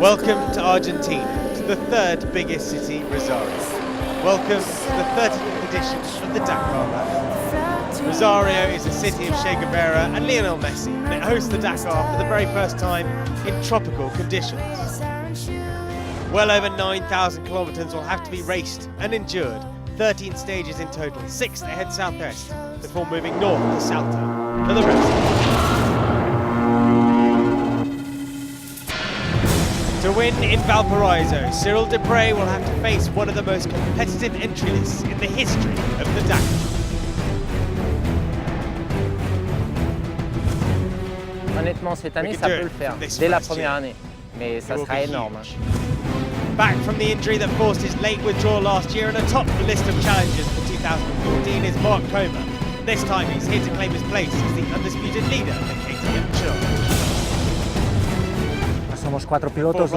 Welcome to Argentina, to the third biggest city, Rosario. Welcome to the 35th edition of the Dakar Rally. Rosario is a city of Che Guevara and Lionel Messi, and it hosts the Dakar for the very first time in tropical conditions. Well over 9,000 kilometres will have to be raced and endured, 13 stages in total, 6 that head southwest, before moving north to Salto for the rest. To win in Valparaiso, Cyril Dupre will have to face one of the most competitive entry lists in the history of the Dakar. Honnêtement, cette année, ça peut le faire, dès la première année, mais ça sera énorme. Back from the injury that forced his late withdrawal last year and atop the list of challenges for 2014 is Mark Comer. This time he's here to claim his place as the undisputed leader of the KTM Challenge. Somos 4 pilotos,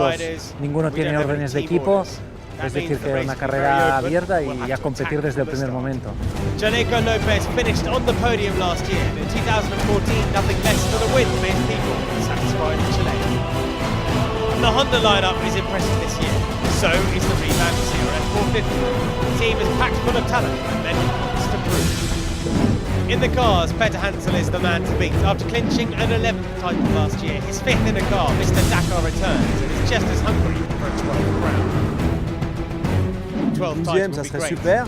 ninguno tiene órdenes de equipo, es decir que es una carrera abierta y a competir desde el primer momento. Chaleco Lopez finished on the podium last year, and in 2014 nothing less than a win for his people satisfied the Chilean. And the Honda lineup is impressive this year, so is the revamped CRF 450. The team is packed full of talent and many points to prove. In the cars, Peter Hansel is the man to beat. After clinching an 11th title last year, his 5th in a car, Mr. Dakar returns and is just as hungry for a 12th round. 12th title ça serait super,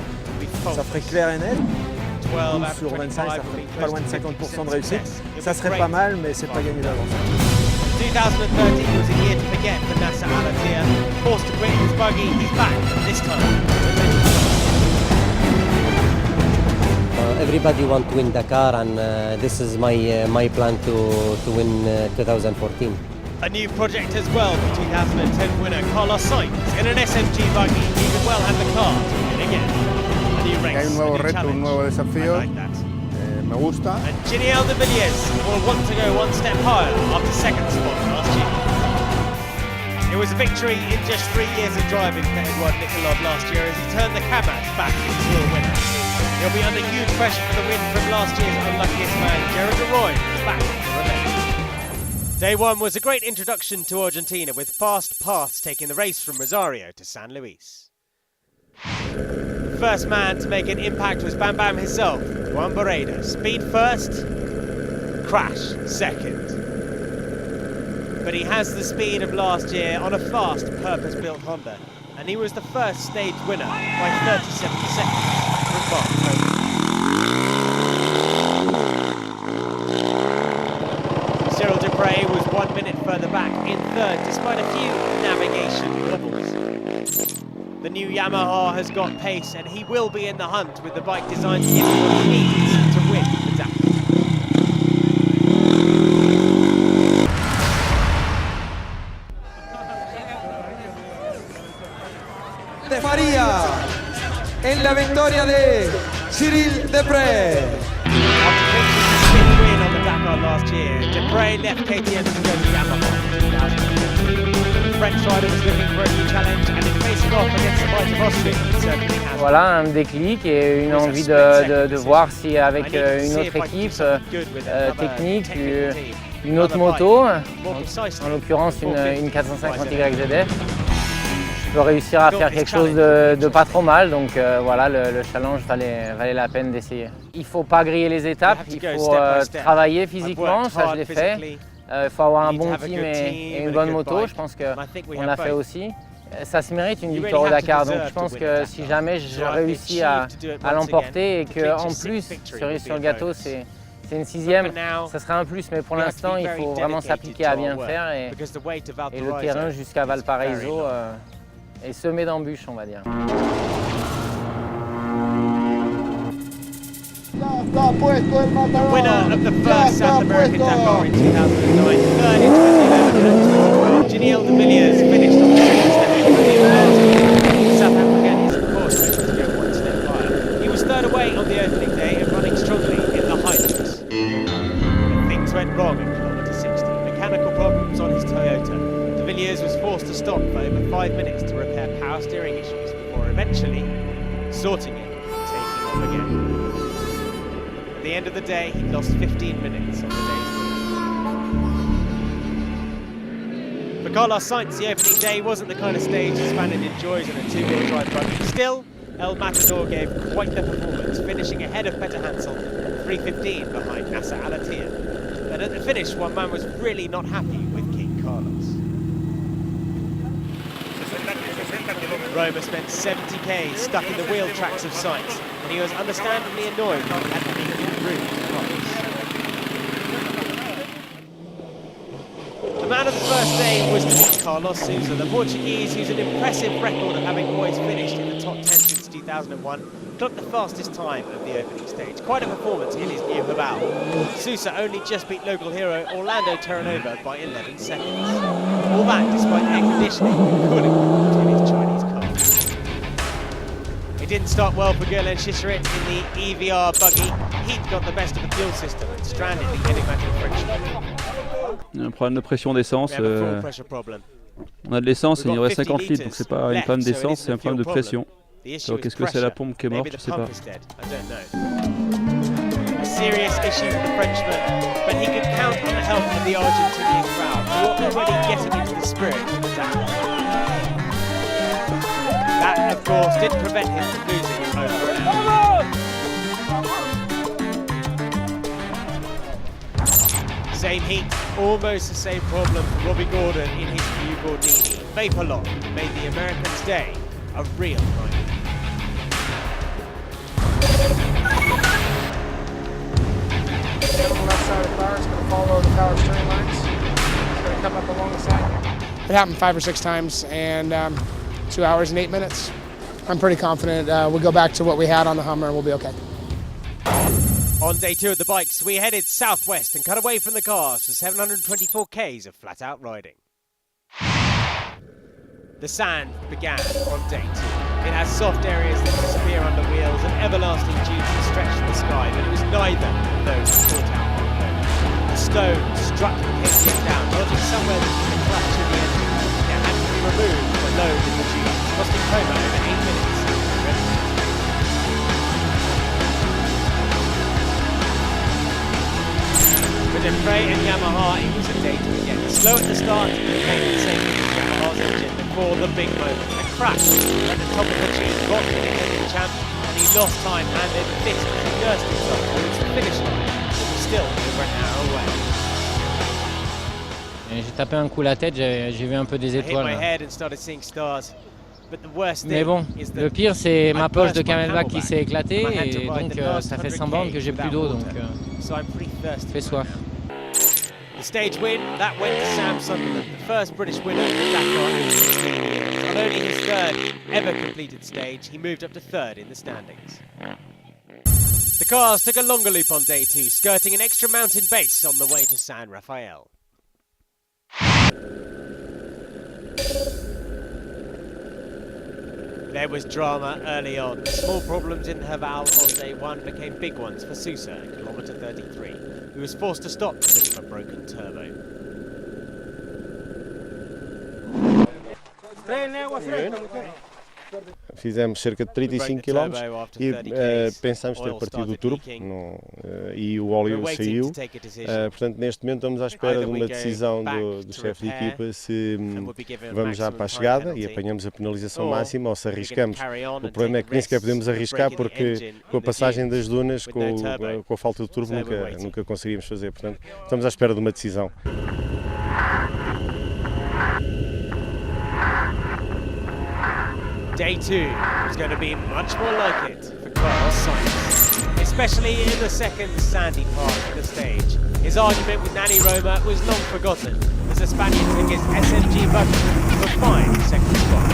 ça ferait clair et net. 12 sur 25, ça ferait pas loin de 50% de réussite. Ça serait pas mal, mais c'est pas gagné d'avance. 2013 was a year to forget for Nasser Al-Attiyah. Forced to quit his buggy, he's back, this time. Everybody wants to win Dakar, and this is my plan to win 2014. A new project as well for 2010 winner Carlos Sainz in an SMG buggy. He could well have the car to win again. A new race, hay un nuevo reto, un nuevo desafío. Me gusta. And Giniel de Villiers will want to go one step higher after second spot last year. It was a victory in just 3 years of driving for Edouard Nicolov last year as he turned the Kamaz back into a winner. He'll be under huge pressure for the win from last year's unluckiest man, Gerard de Roy, back for revenge. Day one was a great introduction to Argentina, with fast paths taking the race from Rosario to San Luis. First man to make an impact was Bam Bam himself, Juan Barreda. Speed first, crash second. But he has the speed of last year on a fast, purpose-built Honda, and he was the first stage winner by 37 seconds. Cyril Dupre was 1 minute further back in third, despite a few navigation wobbles. The new Yamaha has got pace, and he will be in the hunt with the bike designed to give him what he needs to win the Dakar. De María en la victoria de Cyril Dupre. After finishing his 5th win on the Dakar last year, Dupre left KTM to go to Yamaha in 2015. The French rider was looking for a new challenge, and in facing off against the bike of Austria, he certainly has. Voilà, un déclic et une envie de voir si avec une autre équipe technique, une autre moto, en l'occurrence une 450 YZF, je peux réussir à faire quelque chose de pas trop mal, donc voilà, le challenge valait la peine d'essayer. Il ne faut pas griller les étapes, il faut travailler physiquement, ça je l'ai fait. Il faut avoir un bon team et une bonne moto, je pense qu'on l'a fait aussi. Ça se mérite une victoire au Dakar, donc je pense que si jamais je réussis à l'emporter et qu'en plus, cerise sur le gâteau, c'est une 6e, ça serait un plus, mais pour l'instant, il faut vraiment s'appliquer à bien faire et le terrain jusqu'à Valparaiso est semé d'embûches, on va dire. The winner of the first South American Dakar in 2009, third in 2011, Giniel de Villiers finished on the second step in the South African is of course ready to go one step higher. He was third away on the opening day and running strongly in the Highlands. But things went wrong at kilometre 60. Mechanical problems on his Toyota. De Villiers was forced to stop for over 5 minutes to repair power steering issues before eventually sorting it and taking off again. At the end of the day, he lost 15 minutes on the day's win. For Carlos Sainz, the opening day wasn't the kind of stage the Spaniard enjoys in a two-wheel drive buggy. Still, El Matador gave quite the performance, finishing ahead of Peter Hansel, 3:15 behind Nasser Al-Attiyah. But at the finish, one man was really not happy with King Carlos. Roma spent 70k stuck in the wheel tracks of Sainz, and he was understandably annoyed that he had to make it through to Carlos. The man of the first day was to be Carlos Sousa, the Portuguese who's an impressive record of having always finished in the top 10 since 2001, clocked the fastest time of the opening stage. Quite a performance in his new Habal. Sousa only just beat local hero Orlando Terranova by 11 seconds. All that despite air conditioning and cooling in his Chinese car. It didn't start well for Guerlain Chicherit in the EVR buggy. Heat got the best of the fuel system and stranded the enigmatic Frenchman. Un problème de pression d'essence. On a de l'essence et il nous reste 50 litres, donc c'est pas un problème d'essence, c'est un problème de pression. Alors qu'est-ce que c'est la pompe qui est morte, je sais pas. A serious issue for the Frenchman, but he could count on the help of the Argentinian crowd, who were already getting into the spirit of the Dakar. That, of course, didn't prevent him from losing over an hour. Same heat, almost the same problem for Robbie Gordon in his new Gordini. Vapor lock made the Americans' day a real nightmare. On the left side of the car, it's going to follow the power steering lines. It's going to come up along the side. It happened 5 or 6 times, and 2 hours and 8 minutes. I'm pretty confident we'll go back to what we had on the Hummer and we'll be okay. On day 2 of the bikes, we headed southwest and cut away from the cars for 724 k's of flat-out riding. The sand began on day 2. It has soft areas that disappear under wheels and everlasting dunes that stretch to the sky, but it was neither of those caught out on the road. The stone struck the pavement down, lodging somewhere between the clutch and the engine. It had to be removed for load in the dunes, costing Coma over 8 minutes. For Depre and Yamaha, it was a day to again. Slow at the start, and made the same with Yamaha's engine before the big moment. A crash at the top of the tube rocked the defending champ, and he lost time and then fist as he nursed himself towards the finish line, but was still over an hour away. J'ai tapé un coup la tête, j'ai vu un peu des étoiles. Mais bon, le pire c'est ma poche de camelback qui s'est éclatée et donc ça fait 100 bornes que j'ai plus d'eau, donc fait soif. The stage win, that went to Sam Sunderland, the first British winner of the Dakar in 16 years. On only his 3rd ever completed stage, he moved up to 3rd in the standings. The cars took a longer loop on day 2, skirting an extra mountain base on the way to San Rafael. There was drama early on. Small problems in Haval on day 1 became big ones for Sousa at kilometre 33, who was forced to stop because of a broken turbo. Fizemos cerca de 35 km e pensámos ter partido o turbo e o óleo saiu. Portanto, neste momento estamos à espera de uma decisão do chefe de equipa se vamos já para a chegada e apanhamos a penalização máxima ou se arriscamos. O problema é que nem sequer podemos arriscar porque com a passagem das dunas, com a falta de turbo, nunca conseguiríamos fazer. Portanto, estamos à espera de uma decisão. Day 2 was going to be much more like it for Carlos Sainz, especially in the second sandy part of the stage. His argument with Nani Roma was long forgotten as the Spaniard took his SMG buggy to a fine 2nd spot.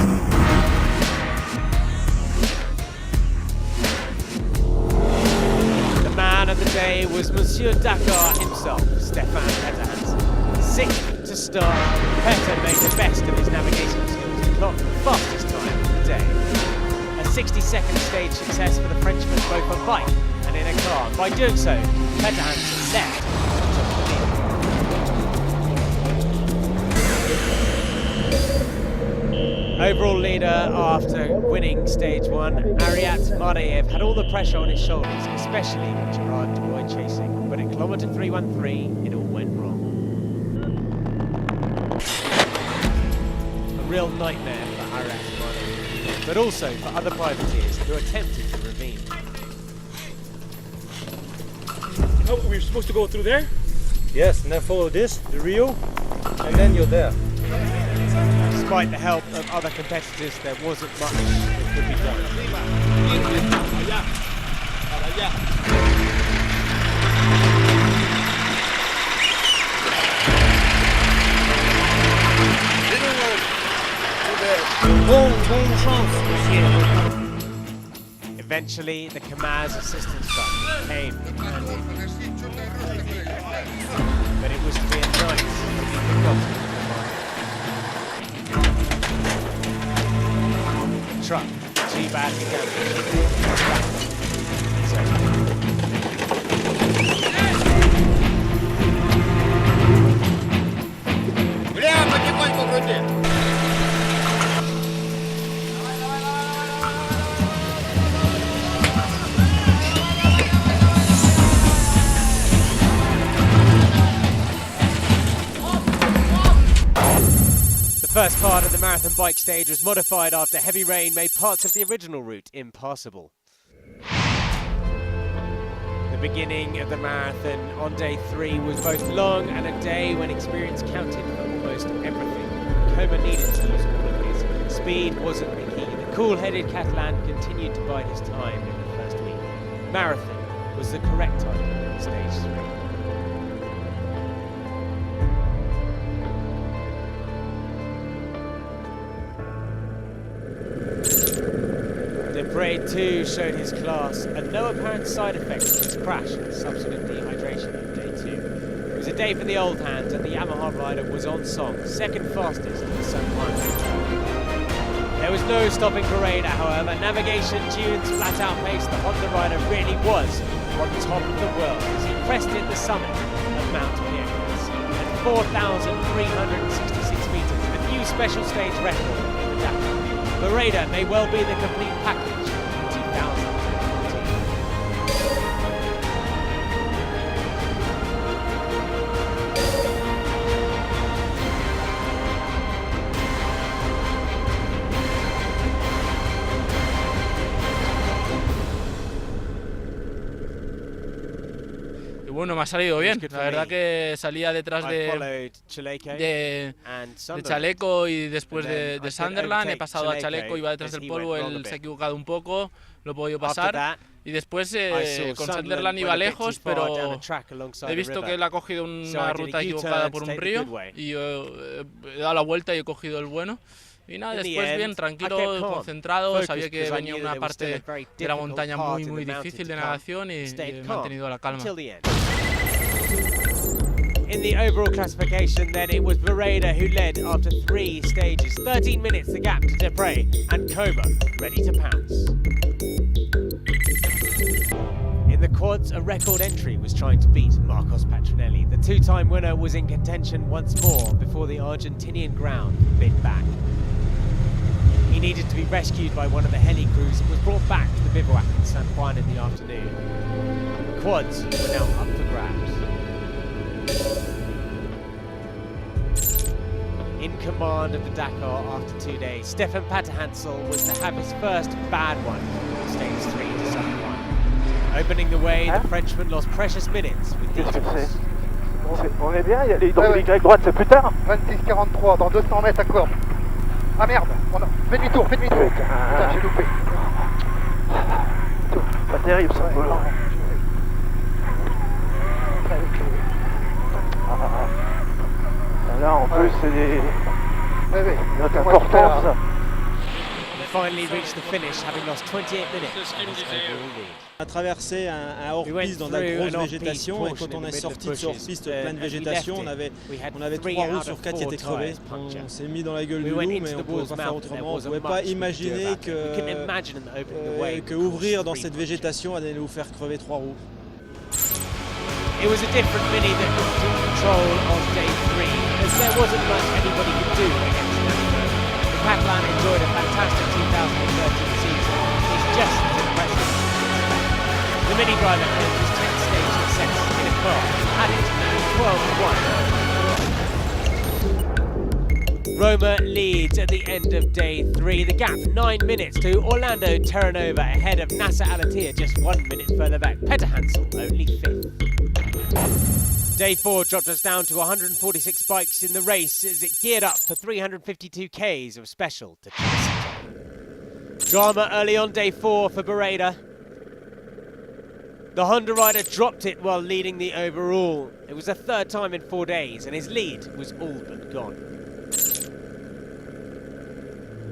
The man of the day was Monsieur Dakar himself, Stefan Peter Hansen. 6th to start, Peter made the best of his navigation skills to clock the fastest time of the day. A 60-second stage success for the Frenchman both on bike and in a car. By doing so, Peter Hansen left on top of the lead. Overall leader after winning stage 1, Ariat Mardayev had all the pressure on his shoulders, especially with Gerard Dubois chasing. But at kilometre 313, it all went wrong. real nightmare for Iraq, but also for other privateers who attempted to ravine. Oh, we're supposed to go through there? Yes, and then follow this, the Rio, and then you're there. Despite the help of other competitors, there wasn't much that could be done. Eventually, the Kamaz assistance truck came in handy. But it was to be a night that we forgotten. The truck, too badly damaged. The first part of the marathon bike stage was modified after heavy rain made parts of the original route impassable. The beginning of the marathon on day 3 was both long and a day when experience counted for almost everything. Coma needed to use all of his. Speed wasn't the key. The cool-headed Catalan continued to bide his time in the first week. Marathon was the correct time, stage 3. Depre too showed his class and no apparent side effects of his crash and subsequent dehydration on day 2. It was a day for the old hands and the Yamaha rider was on song, second fastest in the San Juan. There was no stopping Barreda, however. Navigation, dunes, flat out pace, the Honda rider really was on top of the world as he crested the summit of Mount Pierres at 4,366 metres, a new special stage record in the Dakar. Barreda may well be the complete package in 2014. Bueno, me ha salido bien. La verdad que salía detrás de Chaleco y después de Sunderland. He pasado a Chaleco, iba detrás del polvo, él se ha equivocado un poco, lo he podido pasar. Y después con Sunderland iba lejos, pero he visto que él ha cogido una ruta equivocada por un río y he dado la vuelta y he cogigido el bueno. Y nada, después bien, tranquilo, concentrado, sabía que venía una parte de la montaña muy difícil de nadación y he mantenido la calma. In the overall classification then, it was Barreda who led after 3 stages. 13 minutes the gap to Depre and Coma ready to pounce. In the quads, a record entry was trying to beat Marcos Petronelli. The 2-time winner was in contention once more before the Argentinian ground bit back. He needed to be rescued by one of the heli crews and was brought back to the bivouac in San Juan in the afternoon. The quads were now up for grabs. In command of the Dakar after 2 days, Stefan Patterhansel was to have his first bad one on stage 3 to San Juan. Opening the way, the Frenchman lost precious minutes with detours. On est bien, il y a les Y droite, c'est plus tard. 26-43, dans 200 mètres à corde. Ah merde, fais demi-tour. Putain, j'ai loupé. Pas terrible ça. Là en plus c'est des notes importantes ça. Finally reached the finish, having lost 28 minutes in his overall lead. On a traversé un hors-piste dans la grosse végétation et quand on est sorti de ce hors-piste plein de végétation, on avait 3 roues sur 4 qui étaient crevées. On s'est mis dans la gueule du loup, mais on ne pouvait pas faire autrement. On ne pouvait pas imaginer que ouvrir dans cette végétation allait nous faire crever 3 roues. It was a different Mini that took control on day 3, as there wasn't much anybody could do against Namco. The Catalan enjoyed a fantastic 2013 season. It's just as impressive. The Mini driver held his 10th stage success in a car, had it 12-1. Roma leads at the end of day 3. The gap 9 minutes to Orlando Terranova ahead of Nasser Al-Attiyah just 1 minute further back. Peter Hansel only 5th. Day 4 dropped us down to 146 bikes in the race as it geared up for 352 Ks of special to Chelsea. Drama early on day 4 for Bereda. The Honda rider dropped it while leading the overall. It was the 3rd time in 4 days and his lead was all but gone.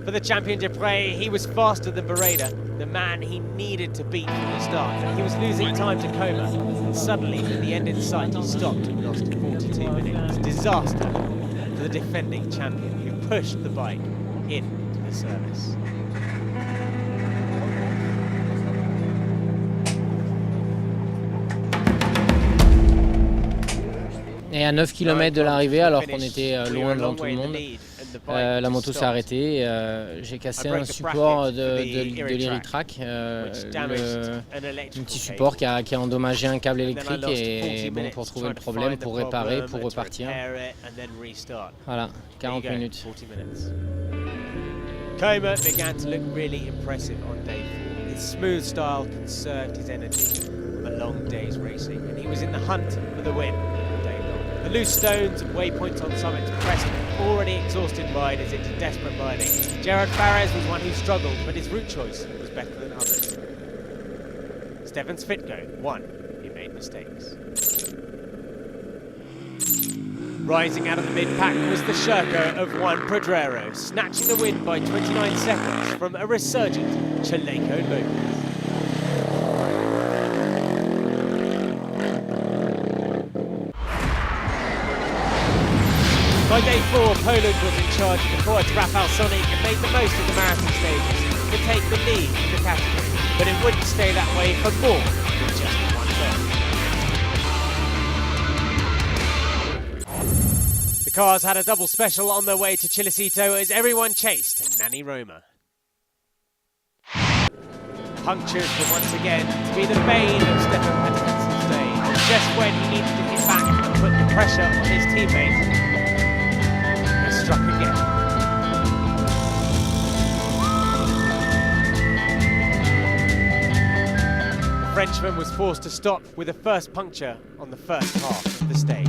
For the champion Depre, he was faster than Bereda, the man he needed to beat from the start. He was losing time to Coma, and suddenly, with the end in sight, he stopped and lost 42 minutes. Disaster for the defending champion, who pushed the bike into the service. Et à 9 km de l'arrivée, alors qu'on était loin devant tout le monde, la moto s'est arrêtée. J'ai cassé un support de l'Eritrack, un petit support qui a endommagé un câble électrique. Et bon, pour trouver le problème, pour réparer, pour repartir. Voilà, 40 minutes. Coma began to look really impressive on day 4. His smooth style conserved his energy from a long day's racing, and he was in the hunt for the win. The loose stones and waypoints on summits pressed already exhausted riders into desperate riding. Gerard Fares was one who struggled, but his route choice was better than others. Stefan Svitko won. He made mistakes. Rising out of the mid-pack was the Sherco of Juan Pedrero, snatching the win by 29 seconds from a resurgent Chaleco Lopez. By day 4, Poland was in charge of the quads. Rafał Sonik made the most of the marathon stages to take the lead in the category, but it wouldn't stay that way for more than just one turn. The cars had a double special on their way to Chilecito as everyone chased Nani Roma. Punctures were once again to be the bane of Stefan Pettersen's day, just when he needed to hit back and put the pressure on his teammates. Struck again. The Frenchman was forced to stop with a first puncture on the first half of the stage.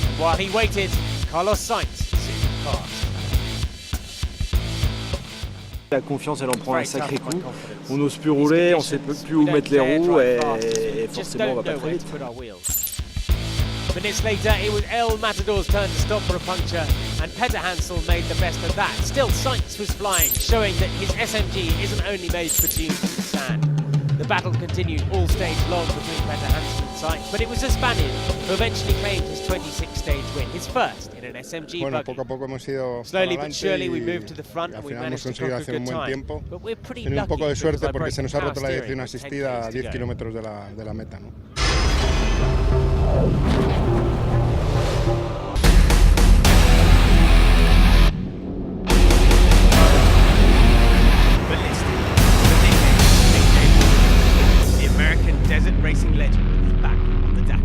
And while he waited, Carlos Sainz soon passed. La confiance, elle en prend un sacré coup. On n'ose plus rouler, on ne sait plus où mettre les roues et forcément on va pas très vite. Minutes later, it was El Matador's turn to stop for a puncture, and Peter Hansel made the best of that. Still, Sainz was flying, showing that his SMG isn't only made for dunes and sand. The battle continued all stage long between Peter Hansel and Sainz, but it was the Spaniard who eventually claimed his 26th stage win, his first in an SMG buggy. Slowly but surely we moved to the front and we managed to conquer a good time. But we're pretty lucky un poco de suerte porque se nos ha roto la dirección dirección asistida a 10 kilómetros de la meta, ¿no? The American desert racing legend is back on the Dakar.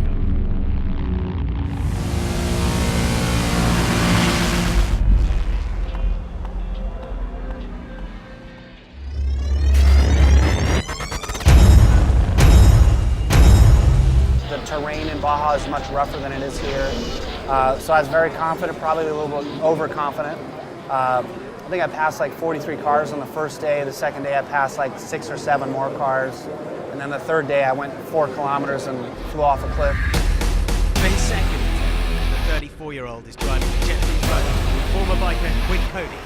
The terrain in Baja is much rougher than it is here. So I was very confident, probably a little bit overconfident. I think I passed like 43 cars on the first day. The second day I passed like 6 or 7 more cars. And then the third day I went 4 kilometers and flew off a cliff. For his second attempt, the 34-year-old is driving the jet buggy with former biker Quinn Cody.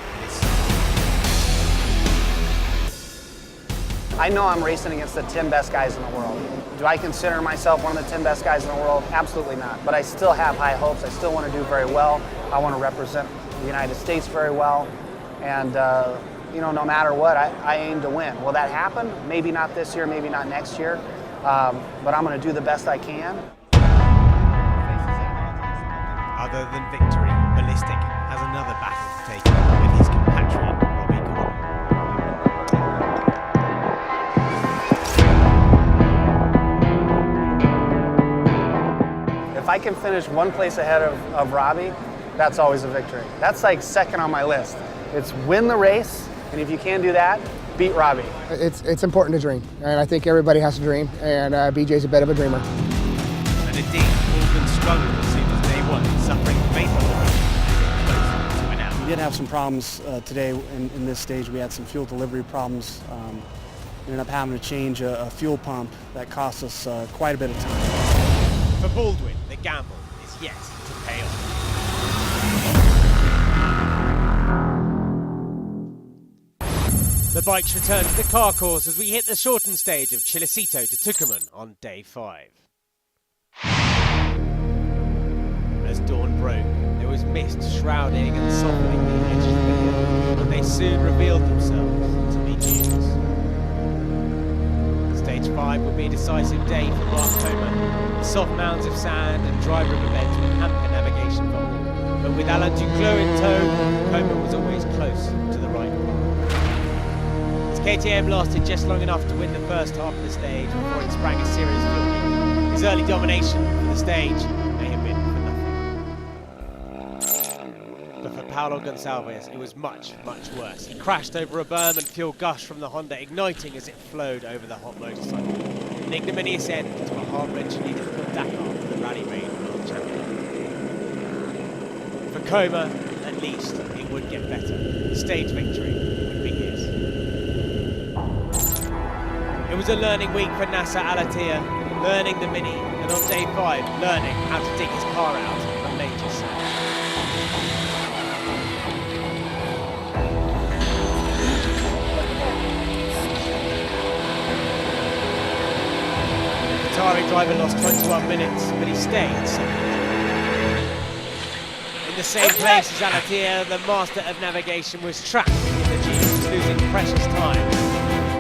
I know I'm racing against the 10 best guys in the world. Do I consider myself one of the 10 best guys in the world? Absolutely not. But I still have high hopes. I still want to do very well. I want to represent the United States very well. And you know, no matter what, I aim to win. Will that happen? Maybe not this year, maybe not next year. But I'm going to do the best I can. Other than victory, Ballistic has another battle to take with his compatriot, Robbie Gordon. I can finish one place ahead of Robbie, that's always a victory. That's like second on my list. It's win the race, and if you can't do that, beat Robbie. It's important to dream, and I think everybody has to dream, and BJ's a bit of a dreamer. And indeed, Morgan struggled as soon as day one, suffering fatal to win out. We did have some problems today in this stage. We had some fuel delivery problems. We ended up having to change a fuel pump that cost us quite a bit of time. For Baldwin, the gamble is yet to pay off. The bikes return to the car course as we hit the shortened stage of Chilecito to Tucumán on day 5. As dawn broke, there was mist shrouding and softening the edges of the hill, but they soon revealed themselves to be dunes. Stage 5 would be a decisive day for Mark Comer. The soft mounds of sand and dry riverbeds would hamper navigation for all, but with Alain Duclos in tow, Comer was always close to the right. His KTM lasted just long enough to win the first half of the stage before it sprang a serious fuel leak. His early domination for the stage may have been for nothing. But for Paulo Gonçalves, it was much, much worse. He crashed over a berm and fuel gushed from the Honda, igniting as it flowed over the hot motorcycle. An ignominious end to a heart-wrenching Dakar for the Rally Raid World Champion. For Comer, at least, it would get better. Stage victory would be his. It was a learning week for Nasser Al-Attiyah, learning the Mini, and on day 5, learning how to dig his car out of major sand. The Qatari driver lost 21 minutes, but he stayed second. In the same place as Al-Attiyah, the master of navigation was trapped in the Jeep, losing precious time.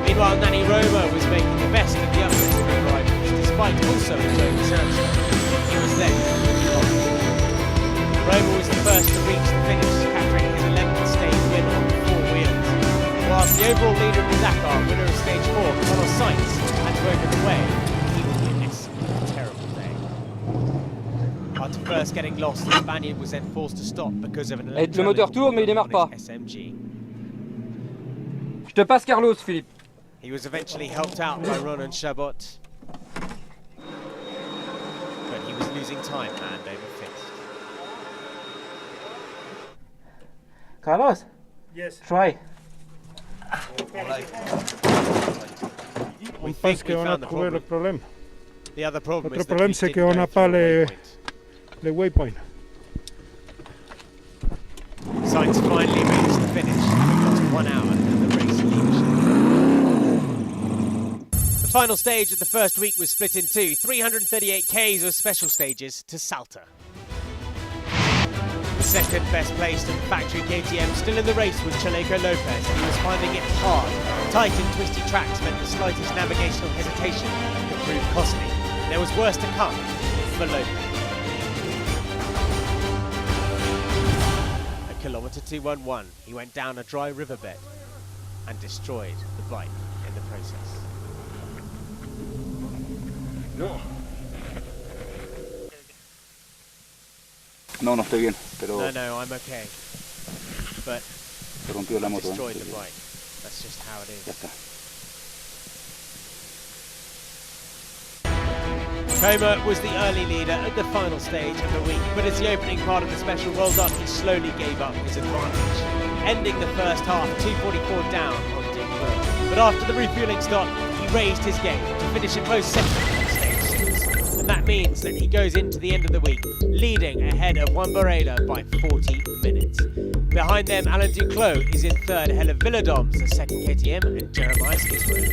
Meanwhile, Nani Roma was making the best of the uplifts of the rivals, despite also enjoying the sandstone. He was then Roma was the first to reach the finish, capturing his 11th stage win on 4 wheels. Whilst the overall leader of the Dakar, winner of stage 4, Carlos Sainz, had to open the way, he would witness a terrible day. After first getting lost, the Spaniard was then forced to stop because of an Le moteur tourne mais il démarre pas. SMG. Je te passe Carlos, Philippe. He was eventually helped out by Ronan Chabot, but he was losing time hand over fist. Carlos? Yes. Try. We pense think we qu'on a found the trouvé le problem. problème. The other problem L'autre is that problème, we c'est didn't qu'on go n'a through pas the les waypoints. Sainz finally reached the finish, having lost 1 hour in the race leadership. The final stage of the first week was split in two, 338 Ks of special stages to Salta. The second best placed and factory KTM still in the race was Chaleco Lopez, and he was finding it hard. Tight and twisty tracks meant the slightest navigational hesitation could prove costly. There was worse to come for Lopez. Kilometre 211, he went down a dry riverbed and destroyed the bike in the process. No, no estoy bien, pero... No, I'm okay. But se rompió la moto. Destroyed the bike. That's just how it is. Ya está. Comer was the early leader at the final stage of the week, but as the opening part of the special rolled up, he slowly gave up his advantage, ending the first half 2:44 down on Duclos. But after the refueling stop, he raised his game to finish a close second on stage 6. And that means that he goes into the end of the week leading ahead of Juan Barreda by 40 minutes. Behind them, Alain Duclos is in third ahead of Villadoms, the second KTM, and Jeremiah Skisrow.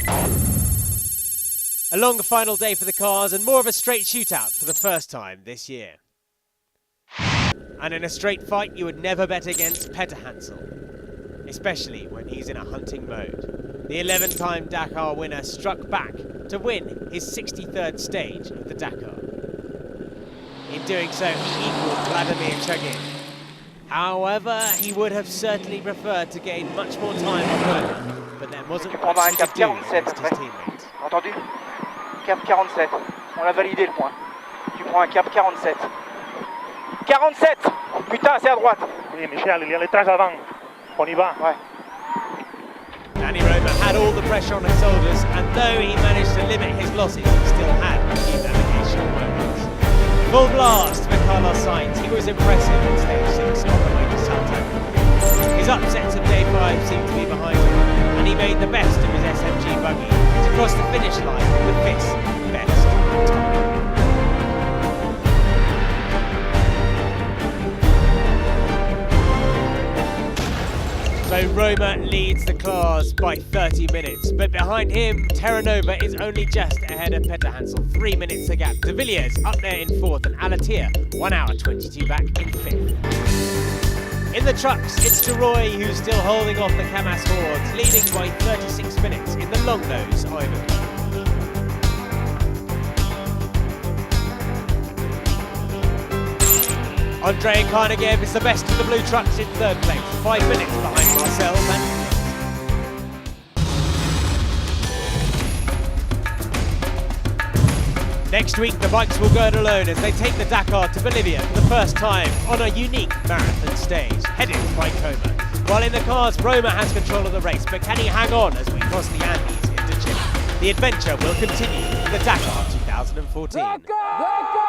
A longer final day for the cars and more of a straight shootout for the first time this year. And in a straight fight, you would never bet against Petter Hansel, especially when he's in a hunting mode. The 11-time Dakar winner struck back to win his 63rd stage of the Dakar. In doing so, he equalled Vladimir Chagin. However, he would have certainly preferred to gain much more time on road, but there wasn't much he could do against his teammates. Entendu? Cap 47, on a validé le point. Tu prends un cap 47. 47! Putain, c'est à droite. Oui, Michel, il y a l'étage avant. On y va. Ouais. Danny Roma had all the pressure on his shoulders, and though he managed to limit his losses, he still had a few navigational moments. Full blast for Carlos Sainz. He was impressive in stage 6 on the way to Salto. His upsets of day 5 seemed to be behind him, and he made the best of his SMG buggy to cross the finish line with the 5th best time. So Roma leads the class by 30 minutes, but behind him, Terranova is only just ahead of Peter Hansel, 3 minutes a gap. De Villiers up there in 4th, and Alatia 1 hour 22 back in 5th. In the trucks, it's DeRoy who's still holding off the Camas hordes, leading by 36 minutes in the long nose Ivan. Andre Carnegie is the best of the blue trucks in 3rd place, 5 minutes behind Marcel and next week the bikes will go it alone as they take the Dakar to Bolivia for the first time on a unique marathon stage, headed by Coma. While in the cars, Roma has control of the race, but can he hang on as we cross the Andes into Chile? The adventure will continue in the Dakar 2014. Dakar!